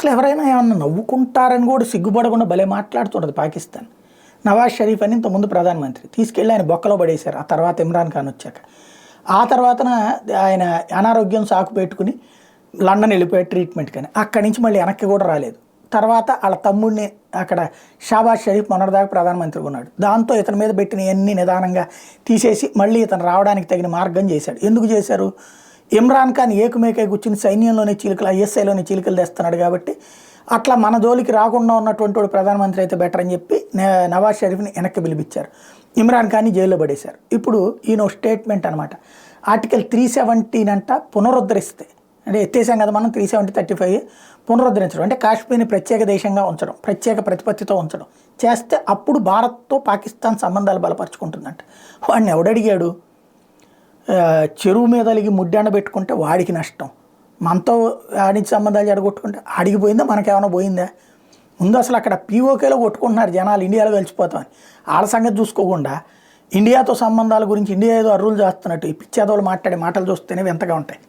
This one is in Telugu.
అసలు ఎవరైనా ఏమన్నా నవ్వుకుంటారని కూడా సిగ్గుపడకుండా భలే మాట్లాడుతుంటుంది పాకిస్తాన్. నవాజ్ షరీఫ్ అని ఇంతకుముందు ప్రధానమంత్రి తీసుకెళ్ళి ఆయన బొక్కలో పడేశారు. ఆ తర్వాత ఇమ్రాన్ ఖాన్ వచ్చాక ఆ తర్వాతన ఆయన అనారోగ్యం సాకు పెట్టుకుని లండన్ వెళ్ళిపోయాడు ట్రీట్మెంట్ కానీ అక్కడి నుంచి మళ్ళీ వెనక్కి కూడా రాలేదు. తర్వాత వాళ్ళ తమ్ముడిని అక్కడ షాబాజ్ షరీఫ్ మొన్నటిదాకా ప్రధానమంత్రిగా ఉన్నాడు. దాంతో ఇతని మీద పెట్టిన అన్ని నిదానంగా తీసేసి మళ్ళీ ఇతను రావడానికి తగిన మార్గం చేశాడు. ఎందుకు చేశారు? ఇమ్రాన్ ఖాన్ ఏకుమేకే కూర్చుని సైన్యంలోనే చీలికలు ఐఎస్ఐలోనే చీలికలు తెస్తున్నాడు కాబట్టి అట్లా మన జోలికి రాకుండా ఉన్నటువంటి వాడు ప్రధానమంత్రి అయితే బెటర్ అని చెప్పి నవాజ్ షరీఫ్ని వెనక్కి పిలిపించారు. ఇమ్రాన్ ఖాన్ని జైల్లో పడేశారు. ఇప్పుడు ఈయన స్టేట్మెంట్ అనమాట, ఆర్టికల్ 317 అంట పునరుద్ధరిస్తే, అంటే ఎత్తేసాం కదా మనం 370-35 పునరుద్ధరించడం అంటే కాశ్మీర్ని ప్రత్యేక దేశంగా ఉంచడం, ప్రత్యేక ప్రతిపత్తితో ఉంచడం చేస్తే అప్పుడు భారత్తో పాకిస్తాన్ సంబంధాలు బలపరుచుకుంటుందంట. వాడిని ఎవడడిగాడు? చెరువు మీద అలిగి ముడ్డాండ పెట్టుకుంటే వాడికి నష్టం, మనతో ఆడించి సంబంధాలు జడగొట్టుకుంటే ఆడిగిపోయిందా, మనకేమైనా పోయిందా? ముందు అసలు అక్కడ పీఓకేలో కొట్టుకుంటున్నారు జనాలు ఇండియాలో కలిసిపోతామని. వాళ్ళ సంగతి చూసుకోకుండా ఇండియాతో సంబంధాల గురించి ఇండియా ఏదో అర్రులు చేస్తున్నట్టు ఈ పిచ్చేదోళ్ళు మాట్లాడే మాటలు చూస్తేనే వింతగా ఉంటాయి.